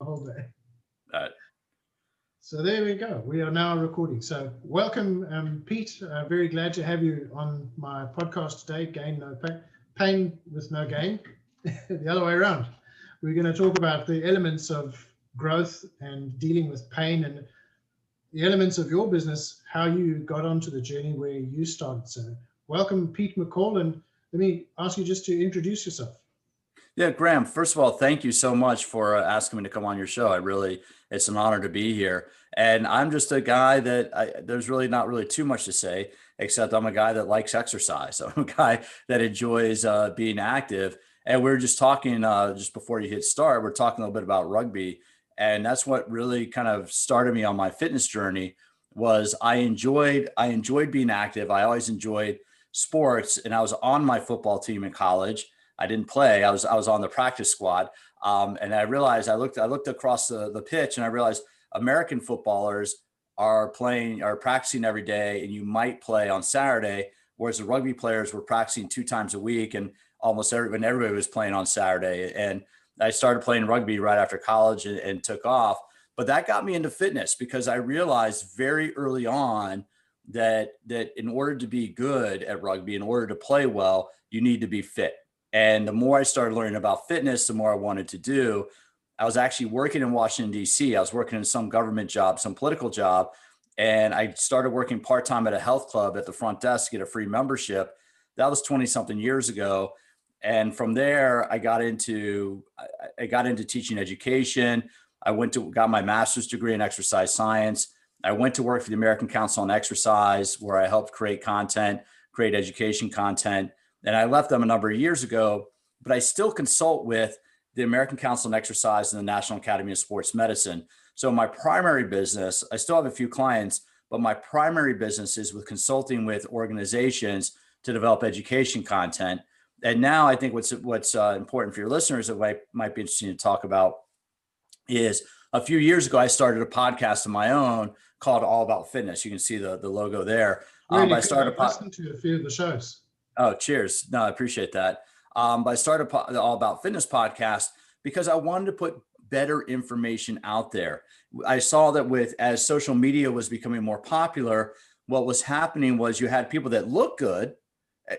whole day. Uh, So there we go. We are now recording. So welcome, Pete. Very glad to have you on my podcast today. Gain no pain, pain with no gain. The other way around. We're going to talk about the elements of growth and dealing with pain and the elements of your business, how you got onto the journey where you started. So welcome, Pete McCall, and let me ask you just to introduce yourself. Yeah, Graham, first of all, thank you so much for asking me to come on your show. It's an honor to be here. And I'm just a guy that there's really not really too much to say, except I'm a guy that likes exercise. I'm a guy that enjoys being active. And we are just talking just before you hit start, we're talking a little bit about rugby. And that's what really kind of started me on my fitness journey was I enjoyed being active. I always enjoyed sports, and I was on my football team in college. I didn't play. I was on the practice squad, and I realized I looked across the pitch, and I realized American footballers are practicing every day, and you might play on Saturday, whereas the rugby players were practicing 2 times a week, and everybody was playing on Saturday. And I started playing rugby right after college and took off. But that got me into fitness because I realized very early on that in order to be good at rugby, in order to play well, you need to be fit. And the more I started learning about fitness, the more I wanted to do. I was actually working in Washington, D.C. I was working in some government job, some political job. And I started working part-time at a health club at the front desk to get a free membership. That was 20 something years ago. And from there, I got into teaching education. Got my master's degree in exercise science. I went to work for the American Council on Exercise, where I helped create content, create education content. And I left them a number of years ago, but I still consult with the American Council on Exercise and the National Academy of Sports Medicine. So my primary business, I still have a few clients, but my primary business is with consulting with organizations to develop education content. And now I think what's important for your listeners that might be interesting to talk about is a few years ago, I started a podcast of my own called All About Fitness. You can see the logo there. Really I started listening to a few of the shows. Oh, cheers. No, I appreciate that. But I started the All About Fitness podcast because I wanted to put better information out there. I saw that as social media was becoming more popular, what was happening was you had people that look good,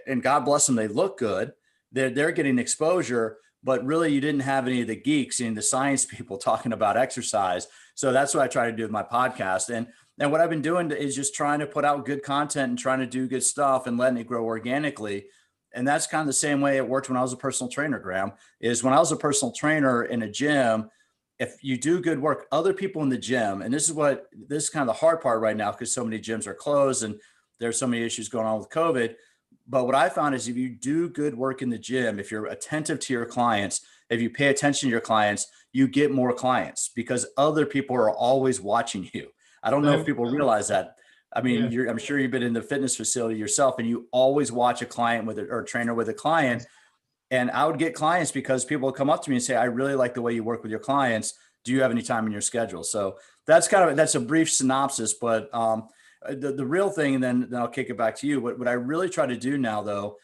and God bless them, they look good. They're getting exposure, but really you didn't have any of the geeks and the science people talking about exercise. So that's what I try to do with my podcast. And what I've been doing is just trying to put out good content and trying to do good stuff and letting it grow organically. And that's kind of the same way it worked when I was a personal trainer, Graham, is when I was a personal trainer in a gym, if you do good work, other people in the gym, and this is kind of the hard part right now because so many gyms are closed and there's so many issues going on with COVID. But what I found is if you do good work in the gym, if you're attentive to your clients, if you pay attention to your clients, you get more clients because other people are always watching you. I don't know if people realize that. I mean, Yeah. I'm sure you've been in the fitness facility yourself and you always watch a client or a trainer with a client. And I would get clients because people would come up to me and say, I really like the way you work with your clients. Do you have any time in your schedule? So that's a brief synopsis, but the real thing, and then I'll kick it back to you. What I really try to do now, though,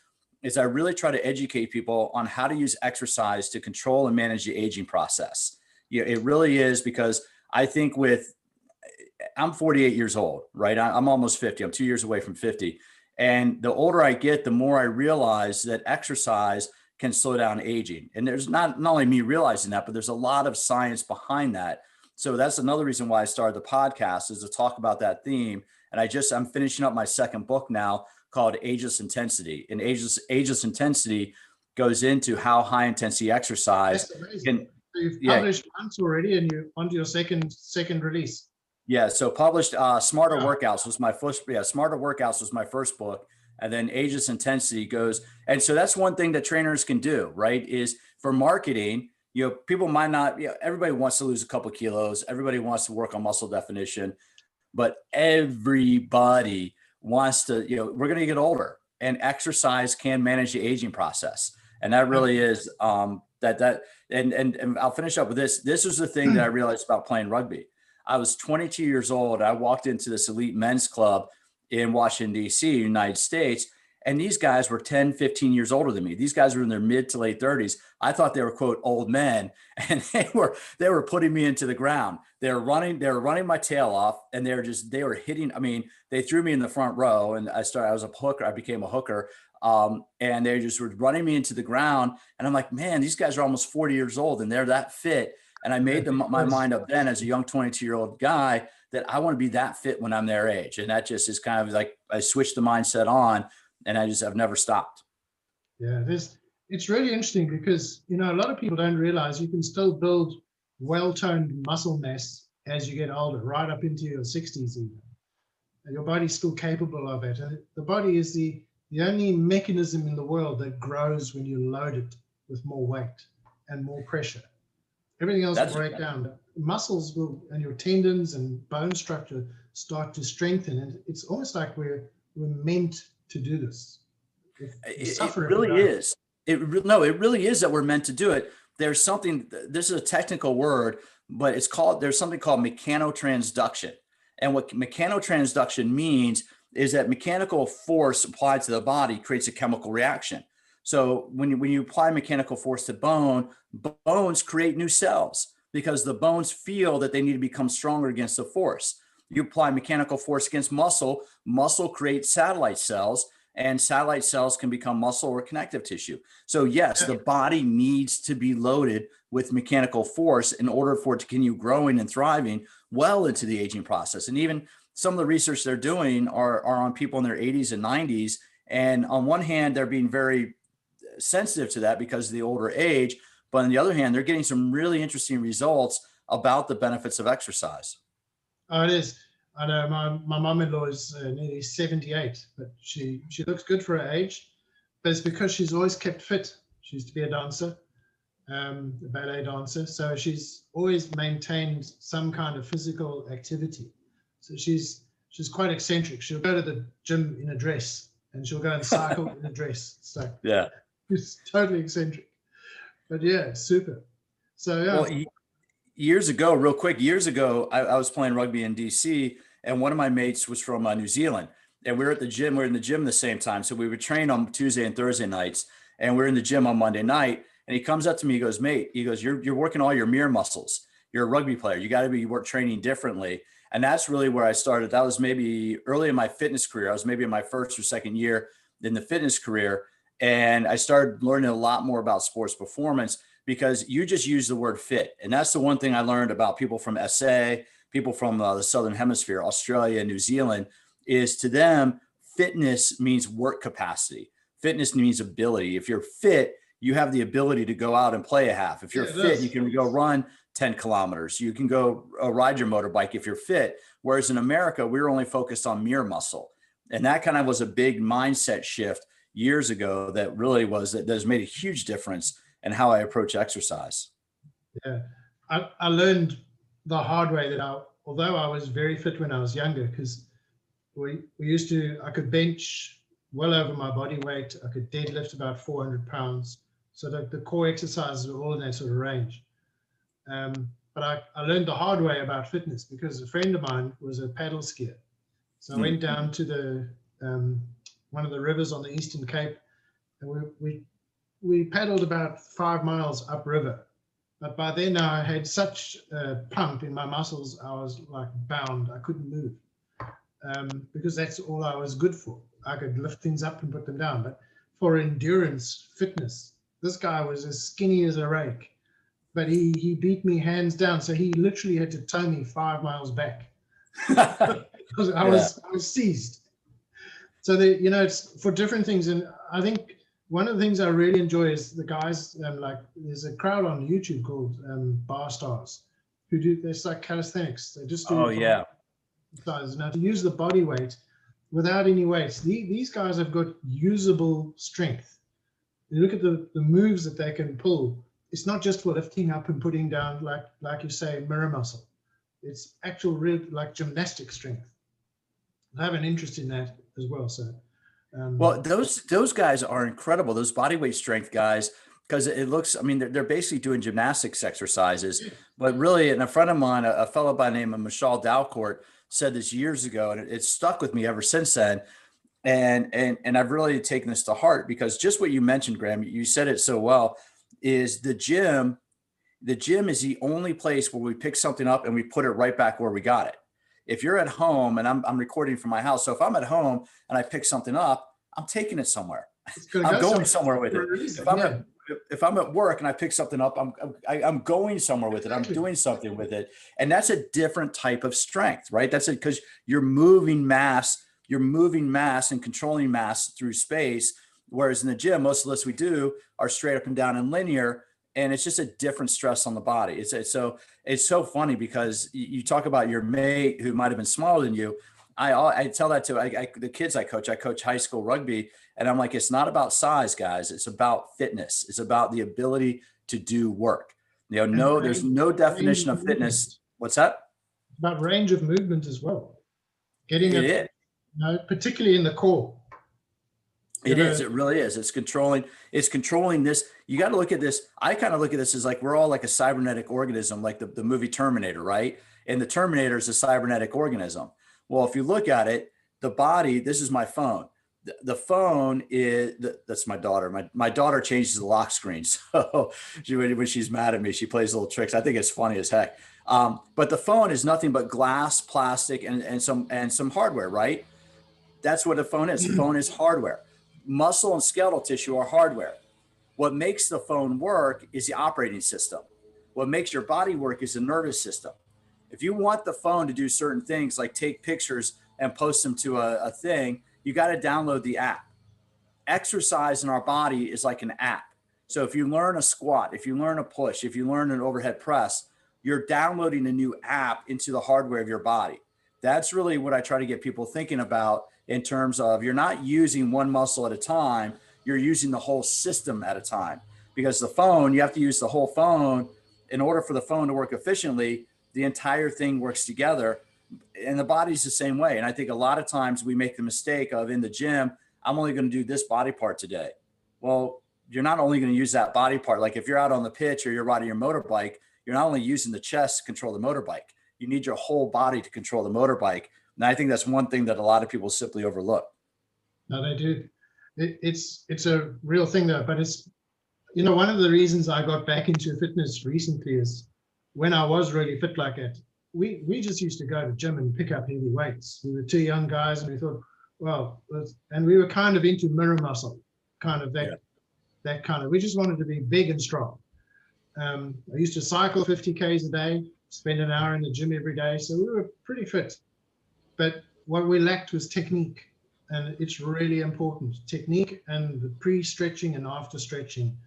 is I really try to educate people on how to use exercise to control and manage the aging process. It really is because I think I'm 48 years old, right? I'm almost 50. I'm 2 years away from 50. And the older I get, the more I realize that exercise can slow down aging. And there's not only me realizing that, but there's a lot of science behind that. So that's another reason why I started the podcast, is to talk about that theme. And I'm finishing up my second book now called Ageless Intensity. And Ageless Intensity goes into how high intensity exercise can. So you've published once already, and you're onto your second release. Yeah. So published Smarter Workouts was my first. Yeah, Smarter Workouts was my first book, and then Ageless Intensity goes. And so that's one thing that trainers can do, right? Is for marketing. People might not. Everybody wants to lose a couple of kilos. Everybody wants to work on muscle definition, but everybody wants to. We're going to get older, and exercise can manage the aging process, and that really is that. And I'll finish up with this. This was the thing that I realized about playing rugby. I was 22 years old. I walked into this elite men's club in Washington, D.C., United States, And these guys were 10, 15 years older than me. These guys were in their mid to late 30s. I thought they were, quote, old men. And they were putting me into the ground. They were running my tail off, and they were hitting. I mean, they threw me in the front row, and I was a hooker. I became a hooker. And they just were running me into the ground. And I'm like, man, these guys are almost 40 years old and they're that fit. And I made my mind up then as a young 22-year-old guy that I want to be that fit when I'm their age. And that just is kind of like, I switched the mindset on, and I've never stopped. Yeah, it's really interesting because, a lot of people don't realize you can still build well-toned muscle mass as you get older, right up into your 60s even. And your body's still capable of it. And the body is the only mechanism in the world that grows when you load it with more weight and more pressure. Everything else will break down. Muscles will, and your tendons and bone structure start to strengthen. And it's almost like we're meant to do this. It really is. It really is that we're meant to do it. There's something, this is a technical word, but there's something called mechanotransduction. And what mechanotransduction means is that mechanical force applied to the body creates a chemical reaction. So when you apply mechanical force to bones create new cells because the bones feel that they need to become stronger against the force. You apply mechanical force against muscle creates satellite cells, and satellite cells can become muscle or connective tissue. So yes, the body needs to be loaded with mechanical force in order for it to continue growing and thriving well into the aging process. And even some of the research they're doing are on people in their 80s and 90s. And on one hand, they're being very sensitive to that because of the older age. But on the other hand, they're getting some really interesting results about the benefits of exercise. Oh, it is. I know my mom-in-law is nearly 78, but she looks good for her age. But it's because she's always kept fit. She used to be a dancer, a ballet dancer. So she's always maintained some kind of physical activity. So she's quite eccentric. She'll go to the gym in a dress, and she'll go and cycle in a dress. So yeah, she's totally eccentric. But yeah, super. So yeah. Well, years ago, I was playing rugby in DC, and one of my mates was from New Zealand, and we were at the gym. We were in the gym the same time, so we would train on Tuesday and Thursday nights, and we're in the gym on Monday night. And he comes up to me, he goes, "Mate," he goes, "You're working all your mirror muscles. You're a rugby player. You got to be training differently." And that's really where I started. That was maybe early in my fitness career. I was maybe in my first or second year in the fitness career, and I started learning a lot more about sports performance. Because you just use the word fit. And that's the one thing I learned about people from SA, people from the Southern Hemisphere, Australia, New Zealand, is to them, fitness means work capacity. Fitness means ability. If you're fit, you have the ability to go out and play a half. If you're fit, you can go run 10 kilometers. You can go ride your motorbike if you're fit. Whereas in America, we were only focused on mere muscle. And that kind of was a big mindset shift years ago that has made a huge difference and how I approach exercise. Yeah, I learned the hard way that although I was very fit when I was younger, because I could bench well over my body weight. I could deadlift about 400 pounds. So the core exercises were all in that sort of range. But I learned the hard way about fitness because a friend of mine was a paddle skier. So I went down to one of the rivers on the Eastern Cape, and we paddled about 5 miles upriver. But by then I had such a pump in my muscles, I was like bound. I couldn't move because that's all I was good for. I could lift things up and put them down. But for endurance fitness, this guy was as skinny as a rake, but he beat me hands down. So he literally had to tow me 5 miles back. I was seized. So it's for different things. And I think one of the things I really enjoy is the guys, there's a crowd on YouTube called Bar Stars who do this like calisthenics. They just do exercises. Now to use the body weight without any weights, these guys have got usable strength. You look at the moves that they can pull. It's not just for lifting up and putting down, like you say, mirror muscle. It's actual real like gymnastic strength. I have an interest in that as well. So. Well, those guys are incredible. Those body weight strength guys, because it looks, I mean, they're basically doing gymnastics exercises, but really, and a friend of mine, a fellow by the name of McCall said this years ago, and it stuck with me ever since then. And I've really taken this to heart, because just what you mentioned, Graham, you said it so well, is the gym is the only place where we pick something up and we put it right back where we got it. If you're at home, and I'm recording from my house, so if I'm at home and I pick something up, I'm taking it somewhere. I'm going somewhere with it. If I'm at work and I pick something up, I'm going somewhere with it. I'm doing something with it. And that's a different type of strength, right? That's it, because you're moving mass and controlling mass through space. Whereas in the gym, most of us we do are straight up and down and linear. And it's just a different stress on the body. It's so funny, because you talk about your mate who might've been smaller than you. I tell that to the kids I coach high school rugby. And I'm like, it's not about size, guys. It's about fitness. It's about the ability to do work. There's no definition of fitness. What's that? About range of movement as well. Getting it, particularly in the core. It is. It really is. It's controlling this. You got to look at this. I kind of look at this as like, we're all like a cybernetic organism, like the movie Terminator, right? And the Terminator is a cybernetic organism. Well, if you look at it, the body, this is my phone. The phone that's my daughter. My daughter changes the lock screen. So when she's mad at me, she plays little tricks. I think it's funny as heck. But the phone is nothing but glass, plastic, and some hardware, right? That's what a phone is. The phone is hardware. Muscle and skeletal tissue are hardware. What makes the phone work is the operating system. What makes your body work is the nervous system. If you want the phone to do certain things, like take pictures and post them to a thing, you got to download the app. Exercise in our body is like an app. So if you learn a squat, if you learn a push, if you learn an overhead press, you're downloading a new app into the hardware of your body. That's really what I try to get people thinking about, in terms of, you're not using one muscle at a time, you're using the whole system at a time. Because the phone, you have to use the whole phone. In order for the phone to work efficiently, the entire thing works together. And the body's the same way. And I think a lot of times we make the mistake of, in the gym, I'm only going to do this body part today. Well, you're not only going to use that body part. Like if you're out on the pitch or you're riding your motorbike, you're not only using the chest to control the motorbike, you need your whole body to control the motorbike. And I think that's one thing that a lot of people simply overlook. No, they do. It's a real thing though, but it's, one of the reasons I got back into fitness recently is, when I was really fit like that, we just used to go to the gym and pick up heavy weights. We were two young guys, and we thought, well, and we were kind of into mirror muscle, kind of that kind of, we just wanted to be big and strong. I used to cycle 50 Ks a day, spend an hour in the gym every day. So we were pretty fit, but what we lacked was technique. And it's really important, technique and the pre-stretching and after stretching.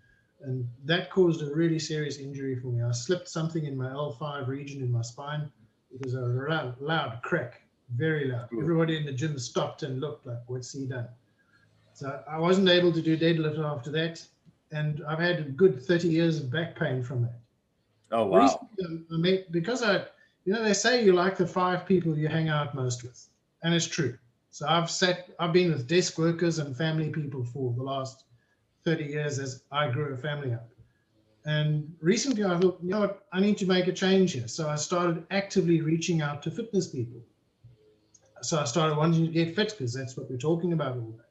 And that caused a really serious injury for me. I slipped something in my L5 region in my spine. It was a loud crack, very loud. Everybody in the gym stopped and looked like, what's he done? So I wasn't able to do deadlift after that. And I've had a good 30 years of back pain from that. Oh, wow. Recently, because they say you like the 5 people you hang out most with. And it's true. So I've been with desk workers and family people for the last 30 years as I grew a family up. And recently I thought, what, I need to make a change here. So I started actively reaching out to fitness people. So I started wanting to get fit, because that's what we're talking about all day.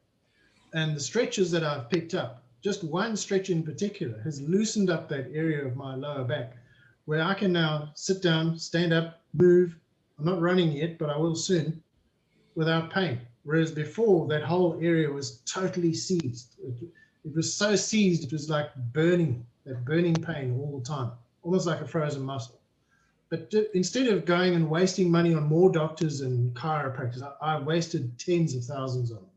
And the stretches that I've picked up, just one stretch in particular, has loosened up that area of my lower back, where I can now sit down, stand up, move. I'm not running yet, but I will soon, without pain. Whereas before, that whole area was totally seized. It was so seized, it was like burning, that burning pain all the time, almost like a frozen muscle. But instead of going and wasting money on more doctors and chiropractors, I wasted tens of thousands on them.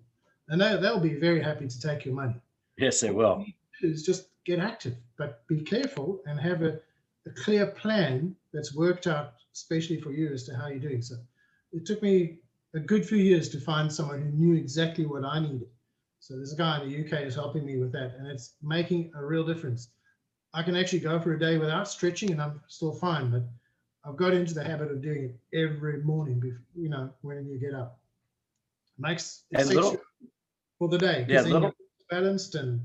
And they'll be very happy to take your money. Yes, they will. What you need to do is just get active, but be careful and have a clear plan that's worked out, especially for you, as to how you're doing. So it took me a good few years to find someone who knew exactly what I needed. So there's a guy in the UK who's helping me with that, and it's making a real difference. I can actually go for a day without stretching and I'm still fine, but I've got into the habit of doing it every morning, when you get up. Makes it you for the day, because then you're balanced and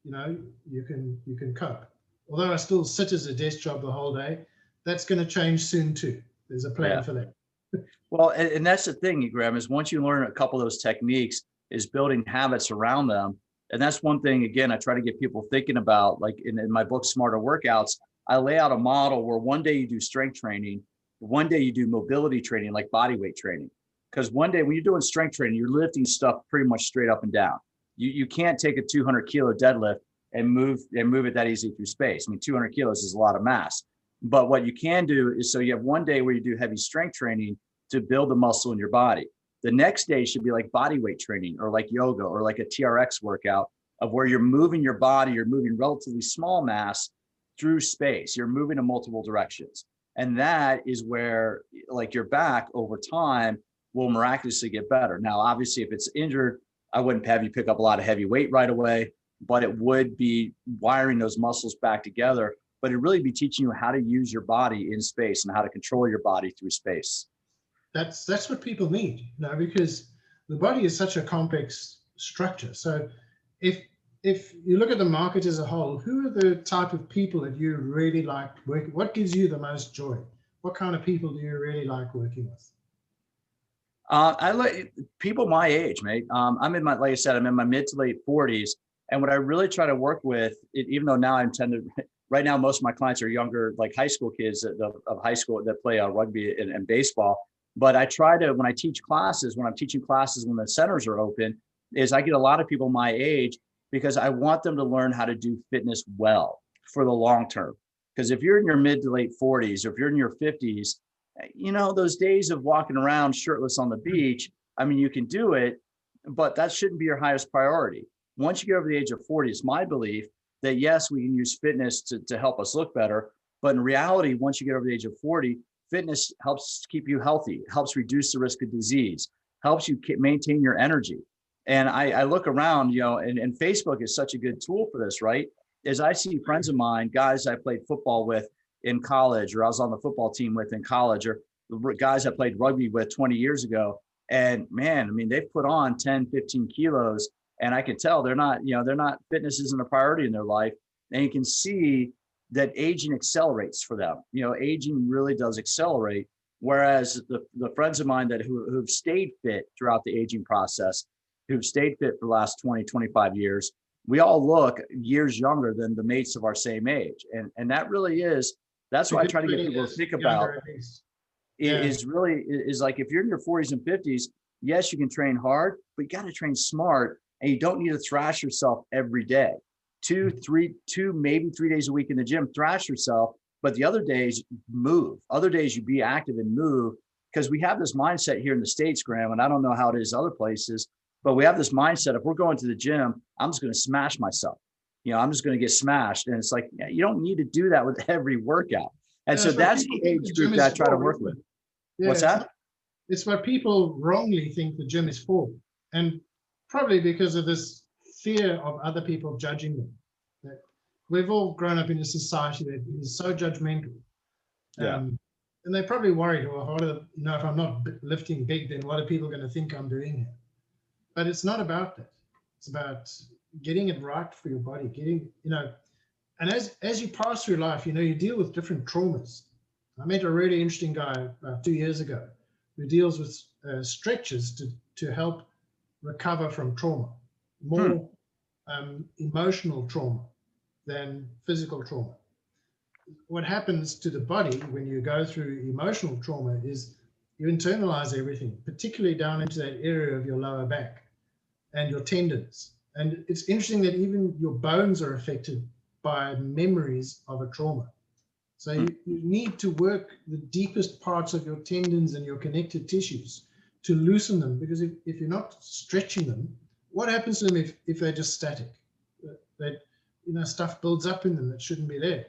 you can cope. Although I still sit as a desk job the whole day, that's going to change soon too. There's a plan for that. Well, and that's the thing, Graham, is once you learn a couple of those techniques, is building habits around them. And that's one thing, again, I try to get people thinking about, like in my book, Smarter Workouts, I lay out a model where one day you do strength training, one day you do mobility training, like body weight training. Because one day when you're doing strength training, you're lifting stuff pretty much straight up and down. You can't take a 200 kilo deadlift and move it that easy through space. I mean, 200 kilos is a lot of mass. But what you can do is, so you have one day where you do heavy strength training to build the muscle in your body. The next day should be like body weight training or like yoga or like a TRX workout of where you're moving your body, you're moving relatively small mass through space. You're moving in multiple directions. And that is where like your back over time will miraculously get better. Now, obviously, if it's injured, I wouldn't have you pick up a lot of heavy weight right away, but it would be wiring those muscles back together. But it'd really be teaching you how to use your body in space and how to control your body through space. That's what people need, because the body is such a complex structure. So if you look at the market as a whole, who are the type of people that you really like working? What gives you the most joy? What kind of people do you really like working with? I like people my age, mate. I'm in my, like I said, I'm in my mid to late 40s. And what I really try to work with, even though now right now, most of my clients are younger, like high school kids of high school that play rugby and baseball. But I try to, when I teach classes, when I'm teaching classes, when the centers are open, is I get a lot of people my age because I want them to learn how to do fitness well for the long term. Because if you're in your mid to late 40s, or if you're in your 50s, those days of walking around shirtless on the beach, I mean, you can do it, but that shouldn't be your highest priority. Once you get over the age of 40, it's my belief that yes, we can use fitness to help us look better. But in reality, once you get over the age of 40, fitness helps keep you healthy, helps reduce the risk of disease, helps you maintain your energy. And I look around, and Facebook is such a good tool for this, right? As I see friends of mine, guys I played football with in college, or I was on the football team with in college, or guys I played rugby with 20 years ago. And man, I mean, they've put on 10, 15 kilos, and I can tell they're not, fitness isn't a priority in their life. And you can see that aging accelerates for them. Aging really does accelerate. Whereas the friends of mine who've stayed fit throughout the aging process, who've stayed fit for the last 20, 25 years, we all look years younger than the mates of our same age. And that really is, that's what I try to get people to think about. Is like, if you're in your 40s and 50s, yes, you can train hard, but you got to train smart, and you don't need to thrash yourself every day. Two, maybe 3 days a week in the gym, thrash yourself, but the other days move. Other days you be active and move, because we have this mindset here in the States, Graham, and I don't know how it is other places, but we have this mindset, if we're going to the gym, I'm just going to smash myself. I'm just going to get smashed. And it's like, you don't need to do that with every workout. And so that's the age group that I try to work with. Yeah, what's that? It's what people wrongly think the gym is for. And probably because of this fear of other people judging them. We've all grown up in a society that is so judgmental. Yeah. And they're probably worried, if I'm not lifting big, then what are people going to think I'm doing here? But it's not about that. It's about getting it right for your body, and as you pass through life, you deal with different traumas. I met a really interesting guy about 2 years ago who deals with stretches to help recover from trauma, more emotional trauma than physical trauma. What happens to the body when you go through emotional trauma is you internalize everything, particularly down into that area of your lower back and your tendons. And it's interesting that even your bones are affected by memories of a trauma. So you need to work the deepest parts of your tendons and your connective tissues to loosen them, because if you're not stretching them, what happens to them if they're just static? Stuff builds up in them that shouldn't be there.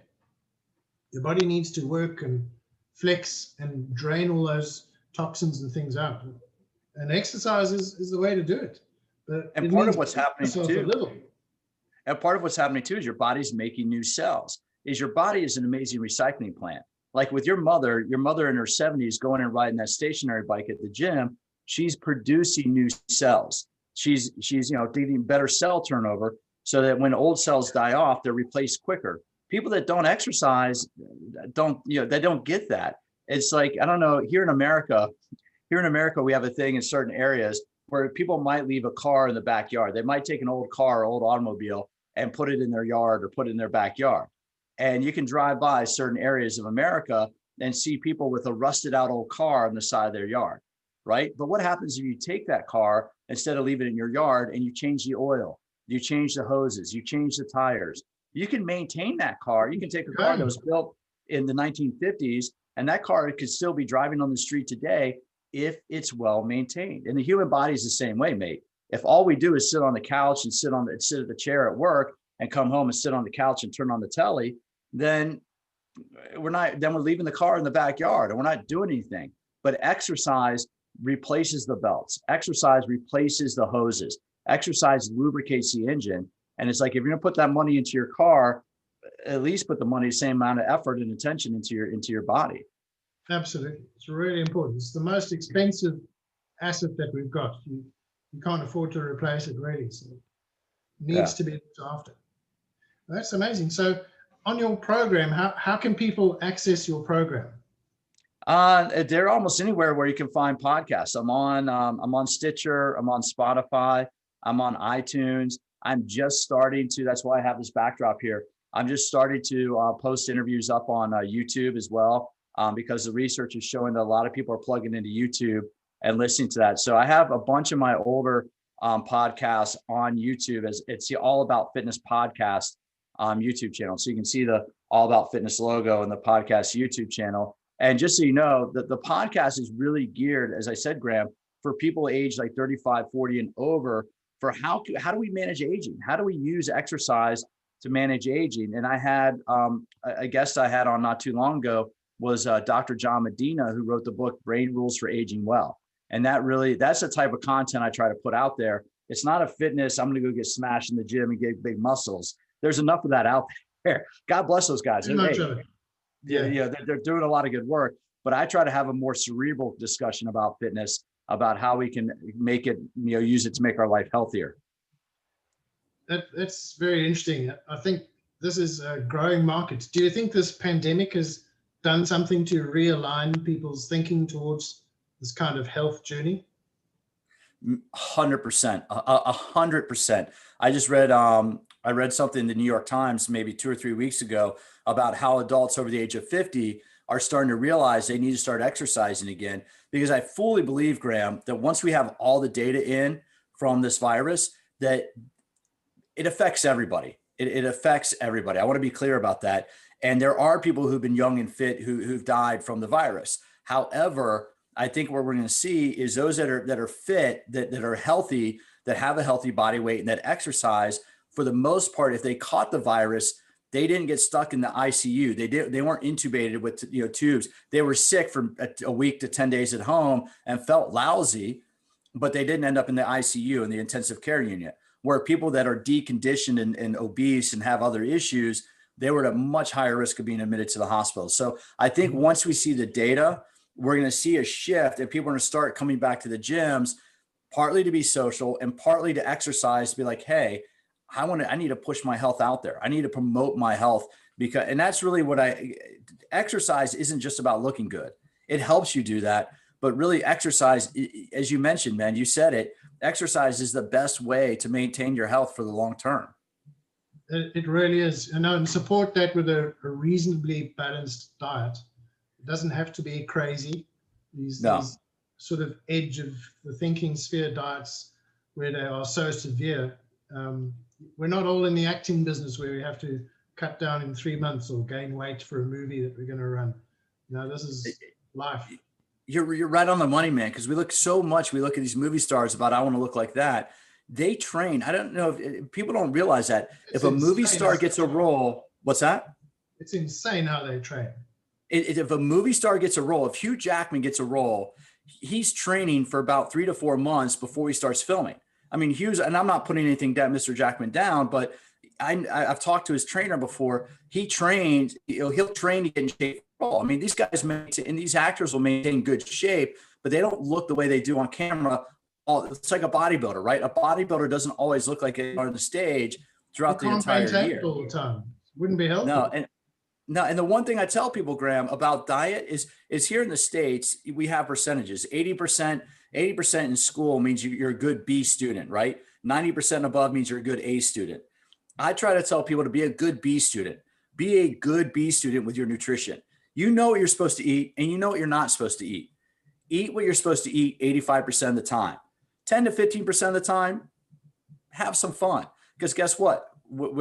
Your body needs to work and flex and drain all those toxins and things out. And exercise is the way to do it. But and part of what's happening too, and part of what's happening too is your body's making new cells. Your body is an amazing recycling plant. Like with your mother in her 70s going and riding that stationary bike at the gym, she's producing new cells. She's getting better cell turnover so that when old cells die off, they're replaced quicker. People that don't exercise they don't get that. It's like, I don't know, here in America, we have a thing in certain areas where people might leave a car in the backyard. They might take an old car, old automobile, and put it in their yard or put it in their backyard. And you can drive by certain areas of America and see people with a rusted out old car on the side of their yard, right? But what happens if you take that car, instead of leaving it in your yard, and you change the oil, you change the hoses, you change the tires? You can maintain that car. You can take a car that was built in the 1950s, and that car could still be driving on the street today if it's well maintained. And the human body is the same way, mate. If all we do is sit on the couch and sit at the chair at work and come home and sit on the couch and turn on the telly, then we're leaving the car in the backyard and we're not doing anything. But exercise replaces the belts. Exercise replaces the hoses. Exercise lubricates the engine. And it's like, if you're going to put that money into your car, at least put the money, the same amount of effort and attention into your body. Absolutely. It's really important. It's the most expensive asset that we've got. You can't afford to replace it, really. So it needs to be looked after. That's amazing. So on your program, how can people access your program? They're almost anywhere where you can find podcasts. I'm on Stitcher, I'm on Spotify, I'm on iTunes. I'm just starting to, that's why I have this backdrop here. I'm just starting to post interviews up on YouTube as well, because the research is showing that a lot of people are plugging into YouTube and listening to that. So I have a bunch of my older podcasts on YouTube. It's the All About Fitness podcast YouTube channel. So you can see the All About Fitness logo in the podcast YouTube channel. And just so you know, that the podcast is really geared, as I said, Graham, for people aged like 35, 40 and over, for how do we manage aging? How do we use exercise to manage aging? And I had a guest I had on not too long ago was Dr. John Medina, who wrote the book Brain Rules for Aging Well. And that's the type of content I try to put out there. It's not a fitness, I'm going to go get smashed in the gym and get big muscles. There's enough of that out there. God bless those guys. They're doing a lot of good work, but I try to have a more cerebral discussion about fitness, about how we can make it, use it to make our life healthier. That's very interesting. I think this is a growing market. Do you think this pandemic has done something to realign people's thinking towards this kind of health journey? 100%, 100%. I just read something in the New York Times maybe 2 or 3 weeks ago about how adults over the age of 50 are starting to realize they need to start exercising again, because I fully believe, Graham, that once we have all the data in from this virus, that it affects everybody. It affects everybody. I want to be clear about that. And there are people who've been young and fit who've died from the virus. However, I think what we're going to see is those that are fit, that are healthy, that have a healthy body weight and that exercise, for the most part, if they caught the virus, they didn't get stuck in the ICU. They weren't intubated with tubes. They were sick for a week to 10 days at home and felt lousy, but they didn't end up in the ICU, in the intensive care unit. Where people that are deconditioned and obese and have other issues, they were at a much higher risk of being admitted to the hospital. So I think once we see the data, we're going to see a shift, and people are going to start coming back to the gyms, partly to be social and partly to exercise, to be like, hey, I need to push my health out there. I need to promote my health, and that's really what exercise isn't just about looking good. It helps you do that, but really exercise, as you mentioned, man, you said it, exercise is the best way to maintain your health for the long term. It really is. And support that with a reasonably balanced diet. It doesn't have to be crazy. These sort of edge of the thinking sphere diets where they are so severe. We're not all in the acting business where we have to cut down in 3 months or gain weight for a movie that we're going to run. This is life. You're right on the money, man, because we look at these movie stars about, I want to look like that. They train. I don't know if people don't realize that. If a movie star gets a role, what's that? It's insane how they train. If a movie star gets a role, if Hugh Jackman gets a role, he's training for about 3 to 4 months before he starts filming. I mean, Hughes, and I'm not putting anything down, Mr. Jackman down, but I've talked to his trainer before. He trains, he'll train to get in shape. I mean, these guys and these actors will maintain good shape, but they don't look the way they do on camera. It's like a bodybuilder, right? A bodybuilder doesn't always look like they are on the stage throughout the entire year. All the time. Wouldn't be helpful. And the one thing I tell people, Graham, about diet is here in the States, we have percentages. 80% 80% in school means you're a good B student, right? 90% above means you're a good A student. I try to tell people to be a good B student. Be a good B student with your nutrition. You know what you're supposed to eat and you know what you're not supposed to eat. Eat what you're supposed to eat 85% of the time. 10 to 15% of the time, have some fun. Because guess what?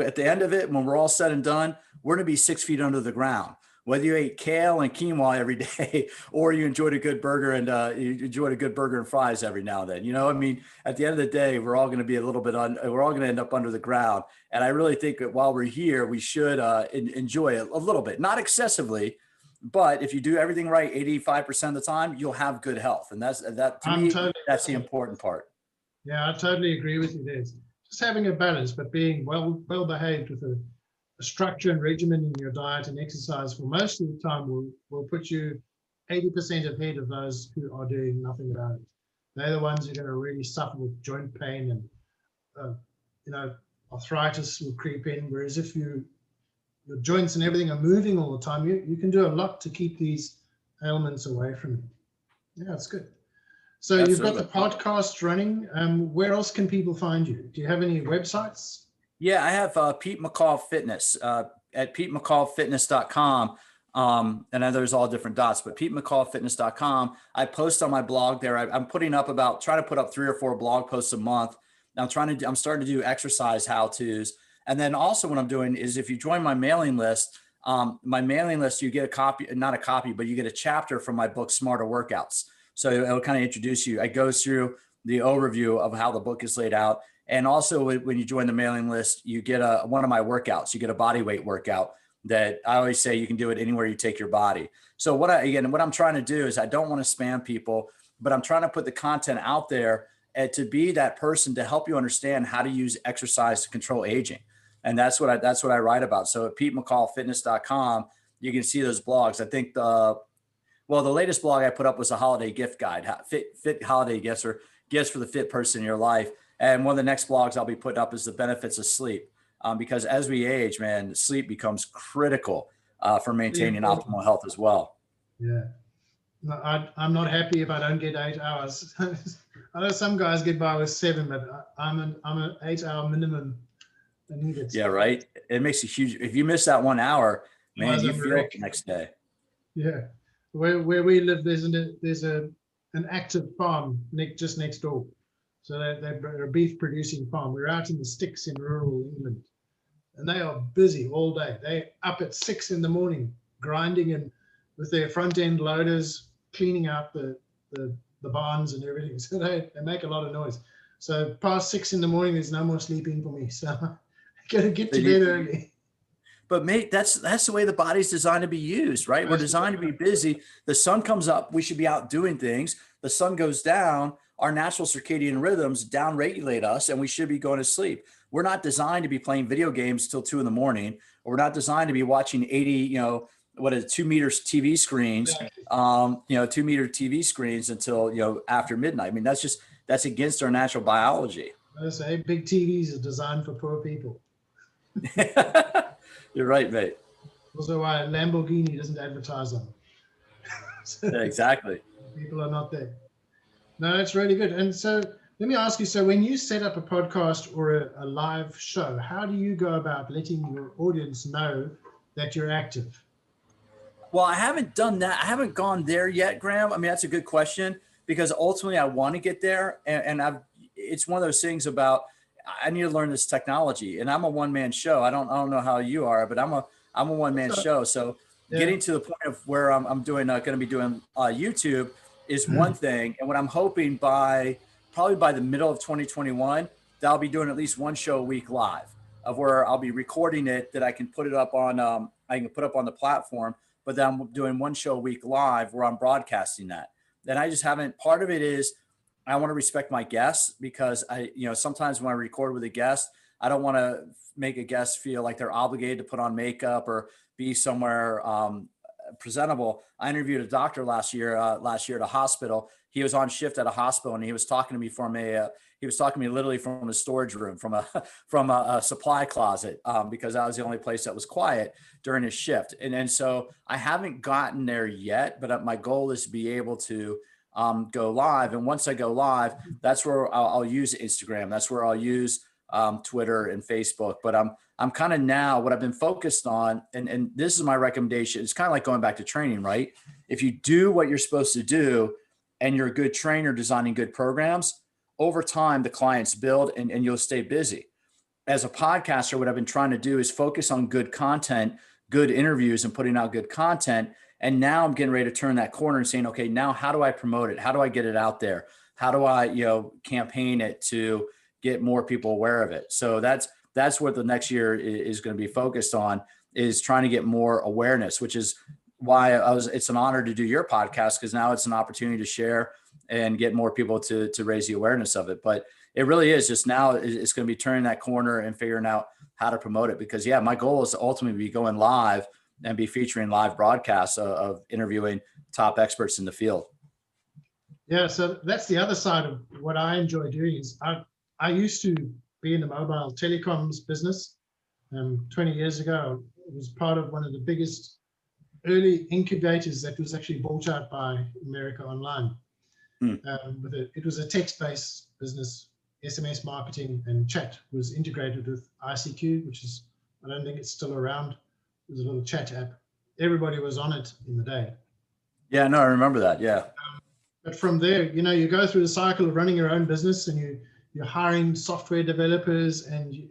At the end of it, when we're all said and done, we're going to be 6 feet under the ground. Whether you ate kale and quinoa every day, or you enjoyed a good burger and fries every now and then, I mean, at the end of the day, we're all going to be a little bit we're all going to end up under the ground. And I really think that while we're here, we should enjoy it a little bit, not excessively, but if you do everything right, 85% of the time, you'll have good health. And that's the important part. Yeah, I totally agree with you there. Just having a balance, but being well behaved with a structure and regimen in your diet and exercise for most of the time will put you 80% ahead of those who are doing nothing about it. They're the ones who are going to really suffer with joint pain and arthritis will creep in. Whereas if your joints and everything are moving all the time, you can do a lot to keep these ailments away from you. Yeah, it's good. So Absolutely. You've got the podcast running. Where else can people find you? Do you have any websites? Yeah, I have Pete McCall Fitness at PeteMcCallFitness.com. And then there's all different dots, but PeteMcCallFitness.com. I post on my blog there. I'm trying to put up 3 or 4 blog posts a month. I'm starting to do exercise how-tos. And then also what I'm doing is if you join my mailing list, you get you get a chapter from my book, Smarter Workouts. So it'll kind of introduce you. It goes through the overview of how the book is laid out. And also when you join the mailing list, you get one of my workouts. You get a body weight workout that I always say you can do it anywhere you take your body. So what I'm trying to do is I don't want to spam people, but I'm trying to put the content out there to be that person to help you understand how to use exercise to control aging. And that's what I write about. So at PeteMcCallFitness.com, you can see those blogs. I think the latest blog I put up was a holiday gift guide, fit holiday gifts or gifts for the fit person in your life. And one of the next blogs I'll be putting up is the benefits of sleep. Because as we age, man, sleep becomes critical for maintaining optimal health as well. Yeah. No, I'm not happy if I don't get 8 hours. I know some guys get by with 7, but I'm an 8-hour minimum. Yeah, right. It makes a huge, if you miss that 1 hour, man, you feel it the next day. Yeah. Where we live, there's an active farm just next door. So they're a beef producing farm. We're out in the sticks in rural England, and they are busy all day. They're up at 6 in the morning, grinding and with their front end loaders, cleaning out the barns and everything. So they make a lot of noise. So past 6 in the morning, there's no more sleeping for me. So I got to get to bed early. But mate, that's the way the body's designed to be used, right? We're designed to be busy. The sun comes up, we should be out doing things. The sun goes down, our natural circadian rhythms down-regulate us, and we should be going to sleep. We're not designed to be playing video games till 2 in the morning, or we're not designed to be watching 2 meters TV screens, 2 meter TV screens until, after midnight. I mean, that's against our natural biology. I say big TVs are designed for poor people. You're right, mate. Also why Lamborghini doesn't advertise them. Yeah, exactly. People are not there. No, it's really good. And so let me ask you, so when you set up a podcast or a live show, how do you go about letting your audience know that you're active? Well, I haven't done that. I haven't gone there yet, Graham. I mean, that's a good question because ultimately I want to get there. And it's one of those things about, I need to learn this technology, and I'm a one-man show. I don't know how you are, but I'm a one-man show. So getting to the point of where I'm going to be doing YouTube is one thing. And what I'm hoping probably by the middle of 2021, that I'll be doing at least one show a week live of where I'll be recording it that I can put it up on, the platform, but then I'm doing one show a week live where I'm broadcasting that. Then I just haven't, part of it is, I want to respect my guests because sometimes when I record with a guest, I don't want to make a guest feel like they're obligated to put on makeup or be somewhere presentable. I interviewed a doctor last year at a hospital. He was on shift at a hospital and he was talking to me literally from a storage room, from a supply closet, because that was the only place that was quiet during his shift. And so I haven't gotten there yet, but my goal is to be able to go live. And once I go live, that's where I'll use Instagram. That's where I'll use Twitter and Facebook. But I'm kind of now what I've been focused on, and this is my recommendation. It's kind of like going back to training, right? If you do what you're supposed to do and you're a good trainer designing good programs, over time, the clients build and you'll stay busy. As a podcaster, what I've been trying to do is focus on good content, good interviews, and putting out good content. And now I'm getting ready to turn that corner and saying, okay, now how do I promote it? How do I get it out there? How do I, campaign it to get more people aware of it? So that's what the next year is going to be focused on, is trying to get more awareness, which is why it's an honor to do your podcast, because now it's an opportunity to share and get more people to raise the awareness of it. But it really is just now it's going to be turning that corner and figuring out how to promote it, because my goal is to ultimately be going live and be featuring live broadcasts of interviewing top experts in the field. Yeah, so that's the other side of what I enjoy doing. Is I used to be in the mobile telecoms business. 20 years ago, it was part of one of the biggest early incubators that was actually bought out by America Online. It was a text-based business. SMS marketing and chat was integrated with ICQ, which is, I don't think it's still around. It was a little chat app. Everybody was on it in the day. Yeah, no, I remember that. Yeah. But from there, you go through the cycle of running your own business, and you're hiring software developers, and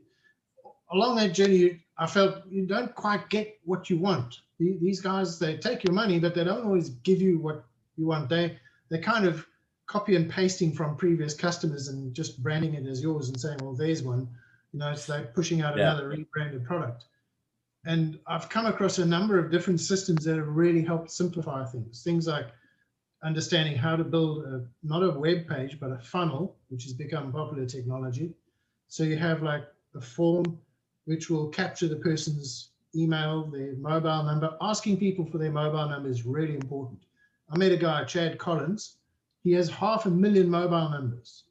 along that journey, I felt you don't quite get what you want. These guys, they take your money, but they don't always give you what you want. They kind of copy and pasting from previous customers and just branding it as yours and saying, well, there's one. It's like pushing out another rebranded product. And I've come across a number of different systems that have really helped simplify things. Things like understanding how to build not a web page, but a funnel, which has become popular technology. So you have like a form which will capture the person's email, their mobile number. Asking people for their mobile number is really important. I met a guy, Chad Collins. He has 500,000 mobile numbers.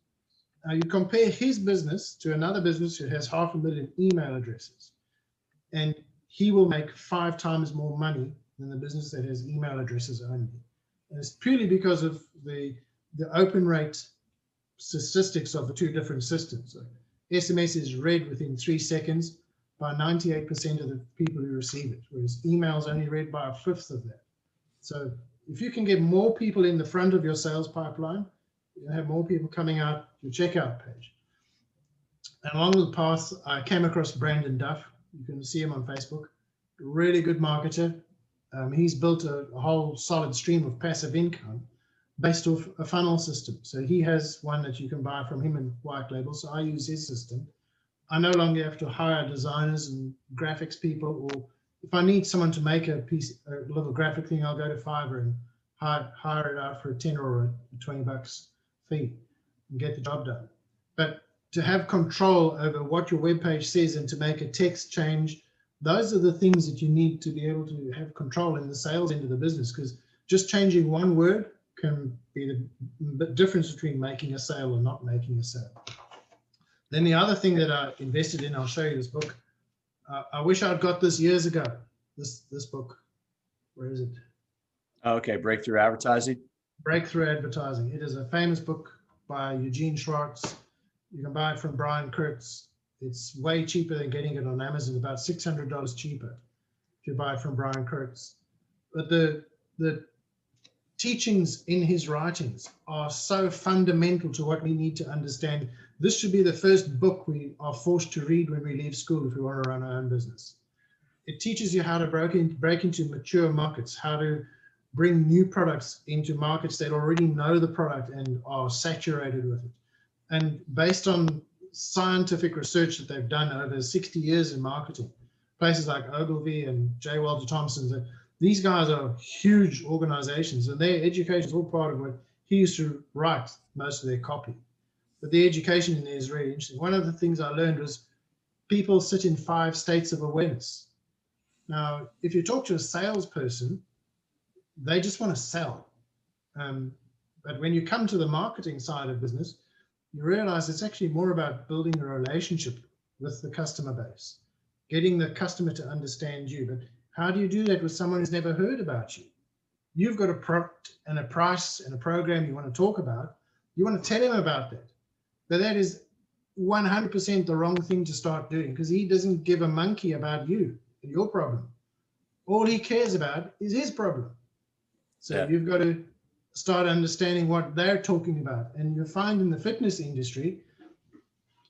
Now you compare his business to another business that has 500,000 email addresses, and he will make 5 times more money than the business that has email addresses only. And it's purely because of the open rate statistics of the two different systems. So SMS is read within 3 seconds by 98% of the people who receive it, whereas email is only read by 1/5 of that. So if you can get more people in the front of your sales pipeline, you have more people coming out your checkout page. And along the path, I came across Brandon Duff. You can see him on Facebook. Really good marketer. He's built a whole solid stream of passive income based off a funnel system. So he has one that you can buy from him in white label. So I use his system. I no longer have to hire designers and graphics people, or if I need someone to make a little graphic thing, I'll go to Fiverr and hire it out for a 10 or a $20 fee and get the job done. But to have control over what your webpage says and to make a text change, those are the things that you need to be able to have control in the sales end of the business, because just changing one word can be the difference between making a sale or not making a sale. Then the other thing that I invested in, I'll show you this book. I wish I'd got this years ago. This book, where is it? Okay, Breakthrough Advertising. Breakthrough Advertising. It is a famous book by Eugene Schwartz. You can buy it from Brian Kurtz. It's way cheaper than getting it on Amazon, about $600 cheaper if you buy it from Brian Kurtz. But the teachings in his writings are so fundamental to what we need to understand. This should be the first book we are forced to read when we leave school if we want to run our own business. It teaches you how to break into mature markets, how to bring new products into markets that already know the product and are saturated with it. And based on scientific research that they've done over 60 years in marketing, places like Ogilvy and J. Walter Thompson, these guys are huge organizations, and their education is all part of what he used to write most of their copy. But the education in there is really interesting. One of the things I learned was people sit in 5 states of awareness. Now, if you talk to a salesperson, they just want to sell. But when you come to the marketing side of business, you realize it's actually more about building a relationship with the customer base, getting the customer to understand you. But how do you do that with someone who's never heard about you? you've got a product and a price and a program you want to talk about, you want to tell him about that. But that is 100% the wrong thing to start doing, because he doesn't give a monkey about you and your problem. All he cares about is his problem. So you've got to start understanding what they're talking about. And you find in the fitness industry,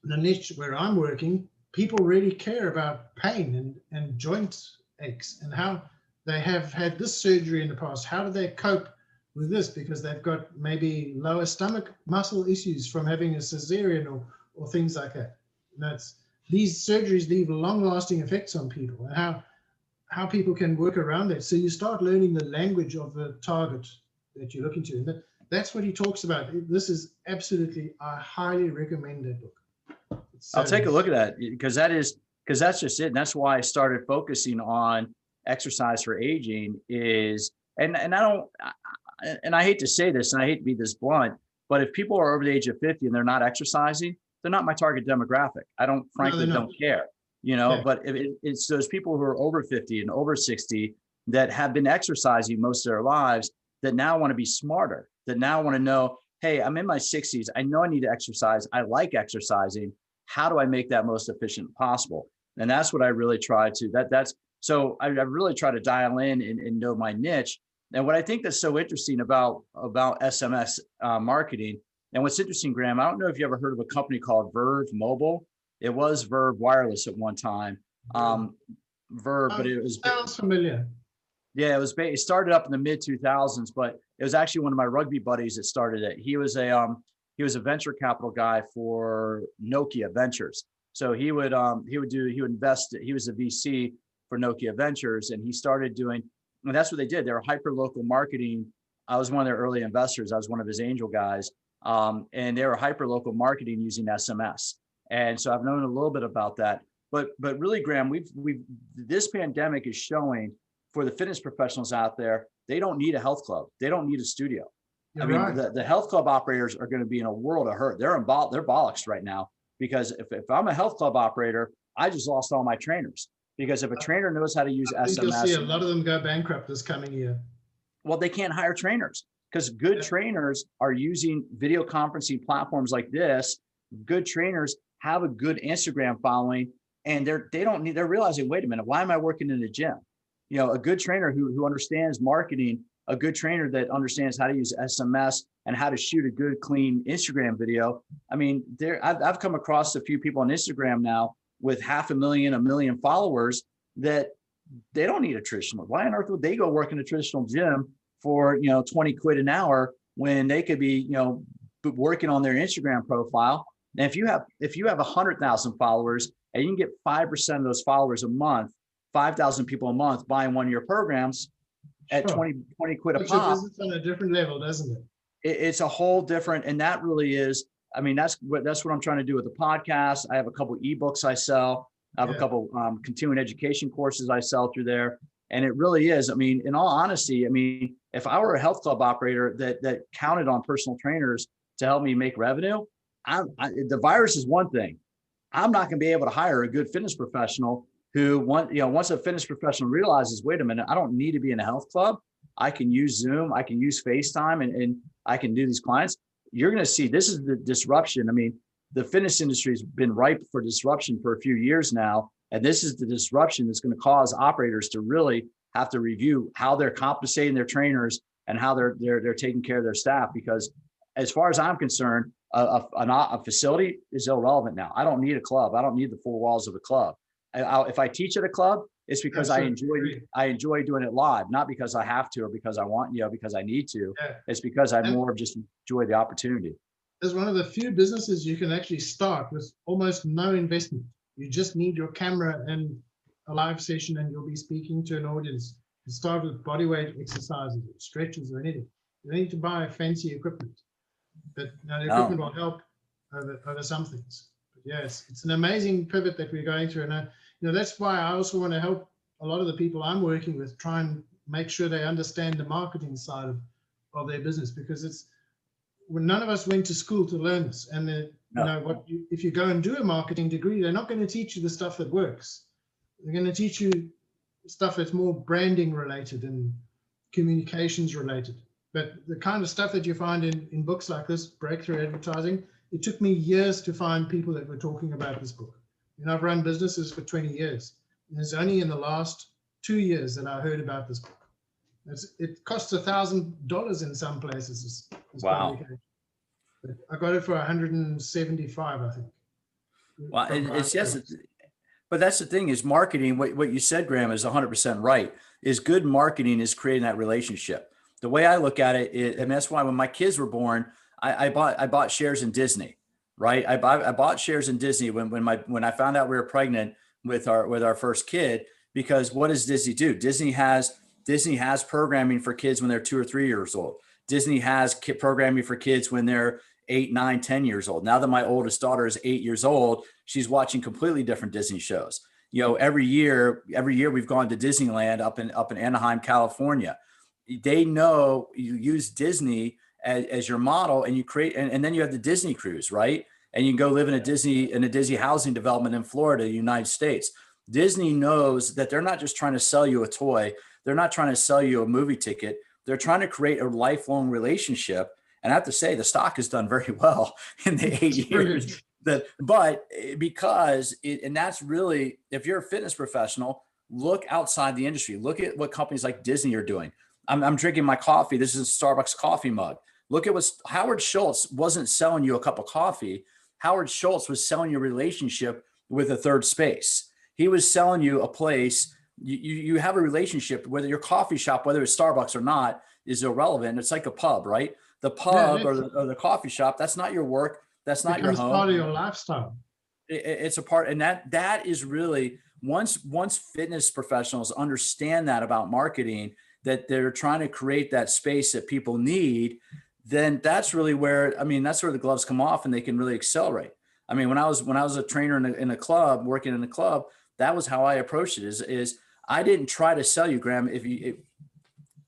the niche where I'm working, people really care about pain and joint aches and how they have had this surgery in the past. How do they cope with this? Because they've got maybe lower stomach muscle issues from having a cesarean or things like that. And these surgeries leave long-lasting effects on people, and how people can work around that. So you start learning the language of the target that you're looking to. And that's what he talks about. This is absolutely, I highly recommend that book. I'll take a look at that, because that's just it. And that's why I started focusing on exercise for aging and I hate to say this, and I hate to be this blunt, but if people are over the age of 50 and they're not exercising, they're not my target demographic. I frankly don't care, but it's those people who are over 50 and over 60 that have been exercising most of their lives that now want to be smarter, that now want to know, hey, I'm in my 60s. I know I need to exercise. I like exercising. How do I make that most efficient possible? And that's what I really try to, so I really try to dial in and know my niche. And what I think that's so interesting about SMS marketing, and what's interesting, Graham, I don't know if you ever heard of a company called Verve Mobile. It was Verve Wireless at one time. Verve, but it was sounds familiar. Yeah, it started up in the mid 2000s, but it was actually one of my rugby buddies that started it. He was a venture capital guy for Nokia Ventures. So he would invest. He was a VC for Nokia Ventures, and he started doing, and that's what they did. They were hyper local marketing. I was one of their early investors. I was one of his angel guys, and they were hyper local marketing using SMS. And so I've known a little bit about that. But really, Graham, this pandemic is showing for the fitness professionals out there, they don't need a health club. They don't need a studio. The health club operators are going to be in a world of hurt. They're bollocks right now, because if I'm a health club operator, I just lost all my trainers. Because if a trainer knows how to use SMS, you'll see a lot of them go bankrupt this coming year. Well, they can't hire trainers, because good trainers are using video conferencing platforms like this. Good trainers have a good Instagram following, and they're realizing, wait a minute, why am I working in the gym? A good trainer who understands marketing, a good trainer that understands how to use SMS and how to shoot a good, clean Instagram video. I mean, I've come across a few people on Instagram now with 500,000, 1 million followers that they don't need a traditional. Why on earth would they go work in a traditional gym for 20 quid an hour when they could be working on their Instagram profile? And if you have 100,000 followers and you can get 5% of those followers a month, 5,000 people a month buying one of your programs at 20 quid a pop. It's on a different level, doesn't it? It's a whole different, and that really is. I mean, that's what I'm trying to do with the podcast. I have a couple ebooks I sell. I have a couple continuing education courses I sell through there, and it really is. I mean, in all honesty, if I were a health club operator that counted on personal trainers to help me make revenue, the virus is one thing. I'm not going to be able to hire a good fitness professional who once a fitness professional realizes, wait a minute, I don't need to be in a health club. I can use Zoom, I can use FaceTime, and I can do these clients. You're going to see this is the disruption. I mean, the fitness industry has been ripe for disruption for a few years now. And this is the disruption that's going to cause operators to really have to review how they're compensating their trainers and how they're taking care of their staff. Because as far as I'm concerned, a facility is irrelevant now. I don't need a club. I don't need the four walls of a club. If I teach at a club, it's because I enjoy doing it live, not because I have to or because I want, because I need to. Yeah. It's because I more just enjoy the opportunity. There's one of the few businesses you can actually start with almost no investment. You just need your camera and a live session, and you'll be speaking to an audience. You start with bodyweight exercises, or stretches, or anything. You don't need to buy fancy equipment, but the equipment will help over some things. But yeah, it's an amazing pivot that we're going through, and that's why I also want to help a lot of the people I'm working with try and make sure they understand the marketing side of their business, because when none of us went to school to learn this, and if you go and do a marketing degree, they're not going to teach you the stuff that works. They're going to teach you stuff that's more branding related and communications related. But the kind of stuff that you find in books like this, breakthrough advertising, it took me years to find people that were talking about this book. And I've run businesses for 20 years. And it's only in the last 2 years that I heard about this book. It costs $1,000 in some places. This Wow. publication. But I got it for 175, I think. Well, it's just, but that's the thing is marketing. What you said, Graham, is 100% right. Is good marketing is creating that relationship. The way I look at it, and that's why when my kids were born, I bought shares in Disney, right? I bought shares in Disney when I found out we were pregnant with our first kid, because what does Disney do? Disney has programming for kids when they're 2 or 3 years old. Disney has programming for kids when they're 8, 9, 10 years old. Now that my oldest daughter is 8 years old, she's watching completely different Disney shows. You know, every year we've gone to Disneyland up in Anaheim, California. They know you use Disney as your model, and you create, and then you have the Disney cruise, right? And you can go live in a Disney housing development in Florida, United States. Disney knows that they're not just trying to sell you a toy. They're not trying to sell you a movie ticket. They're trying to create a lifelong relationship. And I have to say, the stock has done very well in the 8 years. But because and that's really, if you're a fitness professional, look outside the industry. Look at what companies like Disney are doing. I'm drinking my coffee. This is a Starbucks coffee mug. Look at what Howard Schultz wasn't selling you a cup of coffee. Howard Schultz was selling you a relationship with a third space. He was selling you a place. You have a relationship, whether your coffee shop, whether it's Starbucks or not, is irrelevant. It's like a pub, right? The pub or the coffee shop, that's not your work. That's not your home. Part of your lifestyle. It's a part. And that is really, once fitness professionals understand that about marketing, that they're trying to create that space that people need, then that's really where, that's where the gloves come off and they can really accelerate. When I was a trainer in a club, working in a club, that was how I approached it is I didn't try to sell you, Graham.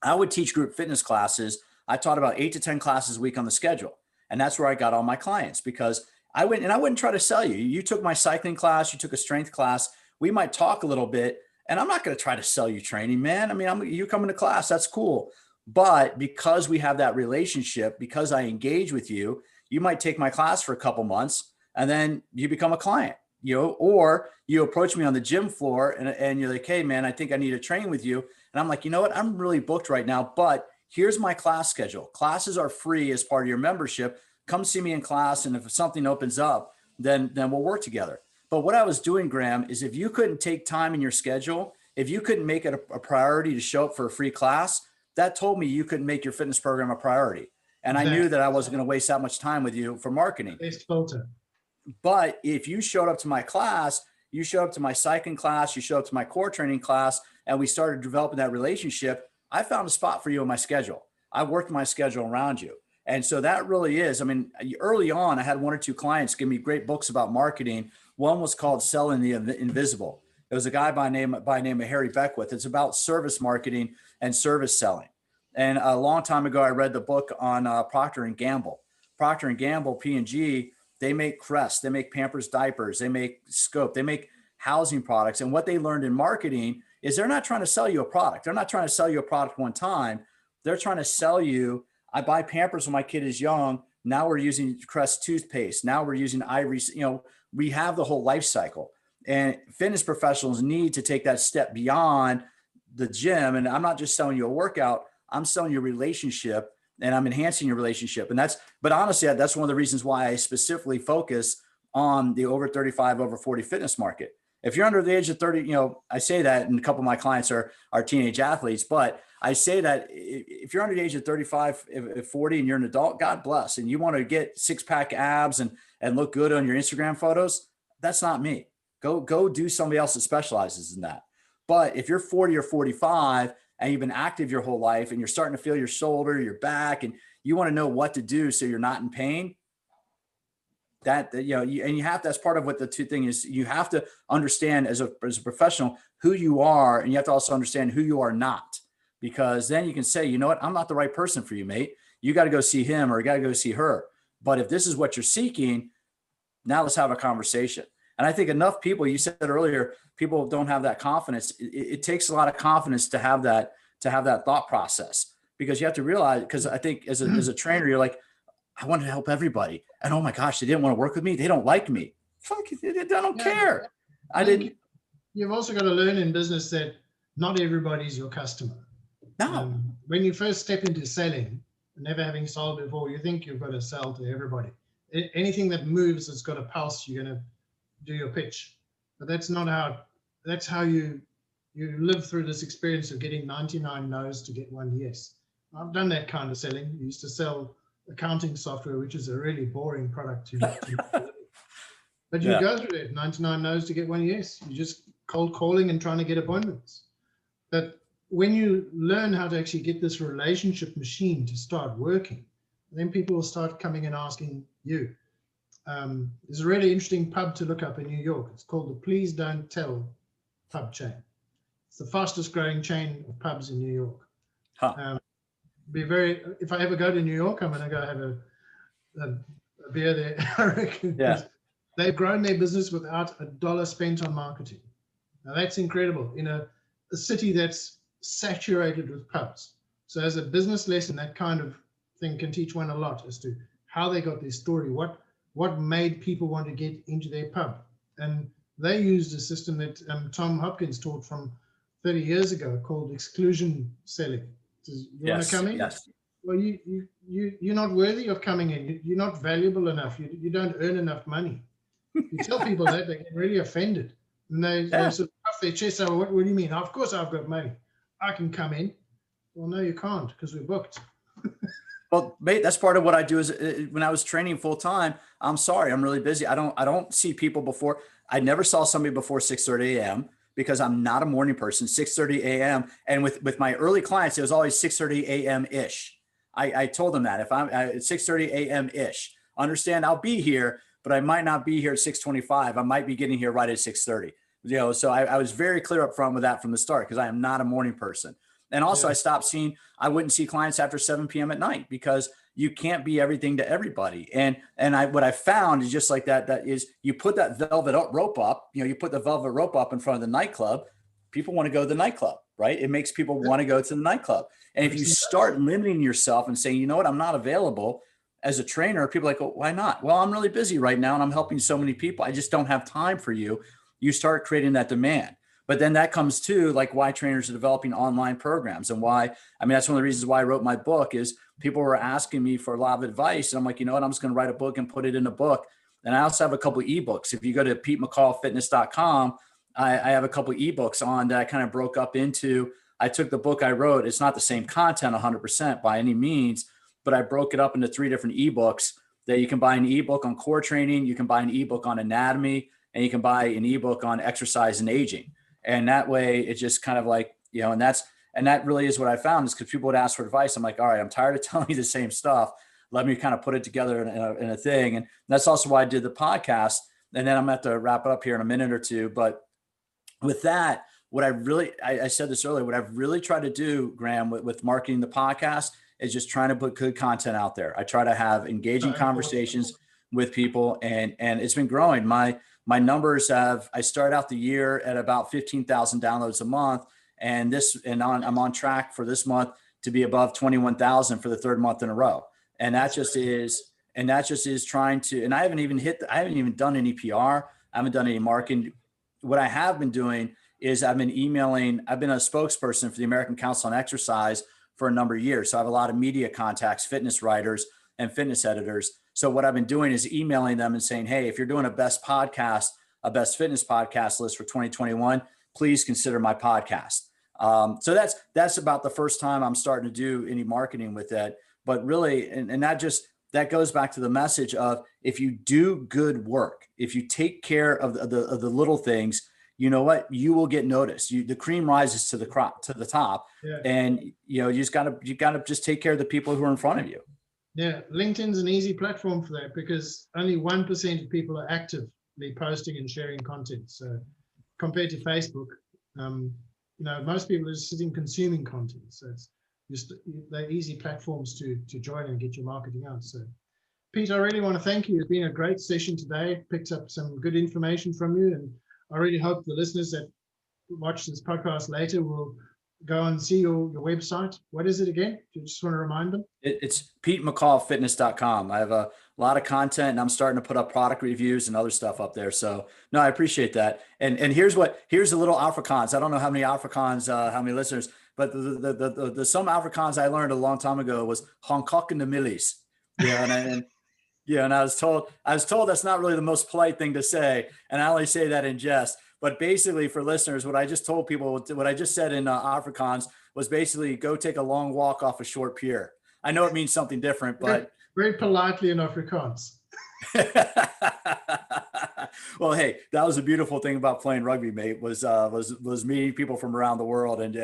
I would teach group fitness classes. I taught about 8 to 10 classes a week on the schedule. And that's where I got all my clients, because I wouldn't try to sell you. You took my cycling class, you took a strength class. We might talk a little bit, and I'm not going to try to sell you training, man. You come into class, that's cool. But because we have that relationship, because I engage with you, you might take my class for a couple months and then you become a client, or you approach me on the gym floor and you're like, hey man, I think I need to train with you. And I'm like, you know what? I'm really booked right now, but here's my class schedule. Classes are free as part of your membership. Come see me in class. And if something opens up, then we'll work together. But what I was doing, Graham, is if you couldn't take time in your schedule, if you couldn't make it a priority to show up for a free class, that told me you couldn't make your fitness program a priority. And I knew that I wasn't going to waste that much time with you for marketing. Best filter. But if you showed up to my class, you showed up to my cycling class, you showed up to my core training class, and we started developing that relationship, I found a spot for you in my schedule. I worked my schedule around you. And so that really is, early on, I had 1 or 2 clients give me great books about marketing. One was called Selling the Invisible. It was a guy by name of Harry Beckwith. It's about service marketing and service selling. And a long time ago, I read the book on Procter & Gamble. Procter & Gamble, P&G, they make Crest, they make Pampers diapers, they make Scope, they make housing products. And what they learned in marketing is they're not trying to sell you a product. They're not trying to sell you a product one time. They're trying to sell you, I buy Pampers when my kid is young. Now we're using Crest toothpaste. Now we're using Ivory. We have the whole life cycle. And fitness professionals need to take that step beyond the gym. And I'm not just selling you a workout, I'm selling you a relationship, and I'm enhancing your relationship. But honestly, that's one of the reasons why I specifically focus on the over 35, over 40 fitness market. If you're under the age of 30, I say that, and a couple of my clients are teenage athletes, but I say that if you're under the age of 35, 40, and you're an adult, God bless, and you want to get 6-pack abs and look good on your Instagram photos, that's not me. Go do somebody else that specializes in that. But if you're 40 or 45 and you've been active your whole life and you're starting to feel your shoulder, your back, and you want to know what to do so you're not in pain, that's part of what the two thing is. You have to understand as a professional who you are, and you have to also understand who you are not, because then you can say, you know what, I'm not the right person for you, mate. You got to go see him or you got to go see her. But if this is what you're seeking, now let's have a conversation. And I think enough people, you said earlier, people don't have that confidence. It takes a lot of confidence to have that to have that thought process, because you have to realize, because I think as a trainer, you're like, I want to help everybody. And oh my gosh, they didn't want to work with me. They don't like me. Fuck, I don't care. I didn't. You've also got to learn in business that not everybody's your customer. No. When you first step into selling, never having sold before, you think you've got to sell to everybody. Anything that moves that's got a pulse, you're going to do your pitch. But that's not how, that's how you live through this experience of getting 99 no's to get one yes. I've done that kind of selling. I used to sell accounting software, which is a really boring product to but you go through it, 99 no's to get one yes. You just cold calling and trying to get appointments. But when you learn how to actually get this relationship machine to start working, then people will start coming and asking you. There's a really interesting pub to look up in New York. It's called the Please Don't Tell pub chain. It's the fastest growing chain of pubs in New York. If I ever go to New York, I'm going to go have a beer there, I reckon. Yeah. They've grown their business without $1 spent on marketing. Now that's incredible in a city that's saturated with pubs. So as a business lesson, that kind of thing can teach one a lot as to how they got their story, what made people want to get into their pub. And they used a system that Tom Hopkins taught from 30 years ago called exclusion selling. You want to come in? Yes. Well, you're not worthy of coming in. You're not valuable enough. You don't earn enough money. You tell people that, they get really offended. And they sort of puff their chest over, what do you mean? Of course I've got money. I can come in. Well, no, you can't, because we're booked. Well, mate, that's part of what I do. Is when I was training full time, I'm sorry, I'm really busy. I don't see people before. I never saw somebody before 6:30 a.m. because I'm not a morning person. 6:30 a.m. And with my early clients, it was always 6:30 a.m. ish. I told them that if I'm at 6:30 a.m. ish, understand I'll be here, but I might not be here at 6:25. I might be getting here right at 6:30. So I was very clear up front with that from the start, because I am not a morning person. And also I wouldn't see clients after 7 p.m. at night, because you can't be everything to everybody. And what I found is just like that is you put that velvet rope up, you put the velvet rope up in front of the nightclub, people want to go to the nightclub, right? It makes people want to go to the nightclub. And if you start limiting yourself and saying, you know what, I'm not available as a trainer, people are like, well, why not? Well, I'm really busy right now and I'm helping so many people. I just don't have time for you. You start creating that demand. But then that comes to like why trainers are developing online programs, and why, that's one of the reasons why I wrote my book. Is people were asking me for a lot of advice. And I'm like, you know what, I'm just going to write a book and put it in a book. And I also have a couple of ebooks. If you go to PeteMcCallFitness.com, I have a couple of ebooks on that I kind of broke up into. I took the book I wrote. It's not the same content 100% by any means, but I broke it up into 3 different ebooks that you can buy an ebook on core training. You can buy an ebook on anatomy, and you can buy an ebook on exercise and aging. And that way it's just kind of like, and that really is what I found, is because people would ask for advice. I'm like, all right, I'm tired of telling you the same stuff. Let me kind of put it together in a thing. And that's also why I did the podcast. And then I'm going to have to wrap it up here in a minute or two. But with that, what I said this earlier, what I've really tried to do, Graham, with marketing the podcast is just trying to put good content out there. I try to have engaging conversations with people, and it's been growing. My numbers I started out the year at about 15,000 downloads a month. And I'm on track for this month to be above 21,000 for the 3rd month in a row. And that just is trying to, and I haven't even done any PR. I haven't done any marketing. What I have been doing is I've been a spokesperson for the American Council on Exercise for a number of years. So I have a lot of media contacts, fitness writers and fitness editors. So what I've been doing is emailing them and saying, hey, if you're doing a best fitness podcast list for 2021, please consider my podcast. So that's about the first time I'm starting to do any marketing with that. But really, and that goes back to the message of, if you do good work, if you take care of the little things, you know what, you will get noticed. The cream rises to the top, and you gotta just take care of the people who are in front of you. Yeah, LinkedIn's an easy platform for that, because only 1% of people are actively posting and sharing content. So compared to Facebook, most people are just sitting consuming content. So it's just, they're easy platforms to join and get your marketing out. So Pete, I really want to thank you. It's been a great session today. Picked up some good information from you, and I really hope the listeners that watch this podcast later will go and see your website. What is it again? Do you just want to remind them? It's PeteMcCallFitness.com. I have a lot of content, and I'm starting to put up product reviews and other stuff up there. So no, I appreciate that. And here's a little Afrikaans. I don't know how many Afrikaans, how many listeners, but the some Afrikaans I learned a long time ago was Hancock and the Millies. Yeah, and I was told that's not really the most polite thing to say, and I only say that in jest. But basically, for listeners, what I just told people, what I just said in Afrikaans was basically go take a long walk off a short pier. I know it means something different, but very politely in Afrikaans. Well, hey, that was a beautiful thing about playing rugby, mate. Was meeting people from around the world, and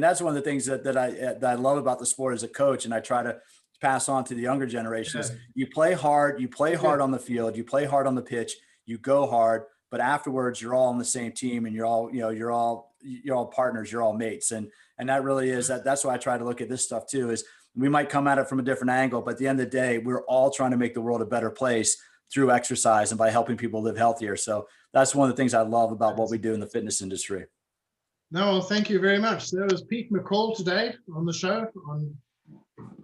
that's one of the things that I love about the sport as a coach, and I try to pass on to the younger generations. Yeah. You play hard hard on the field, you play hard on the pitch, you go hard, but afterwards you're all on the same team, and you're all partners, you're all mates, and that really is that's why I try to look at this stuff too. Is we might come at it from a different angle, but at the end of the day, we're all trying to make the world a better place through exercise and by helping people live healthier. So that's one of the things I love about what we do in the fitness industry. No, well, thank you very much. That was Pete McCall today on the show on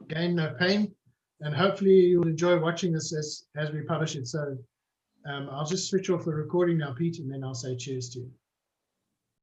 Gain No Pain, and hopefully you'll enjoy watching this as we publish it. So I'll just switch off the recording now, Pete, and then I'll say cheers to you.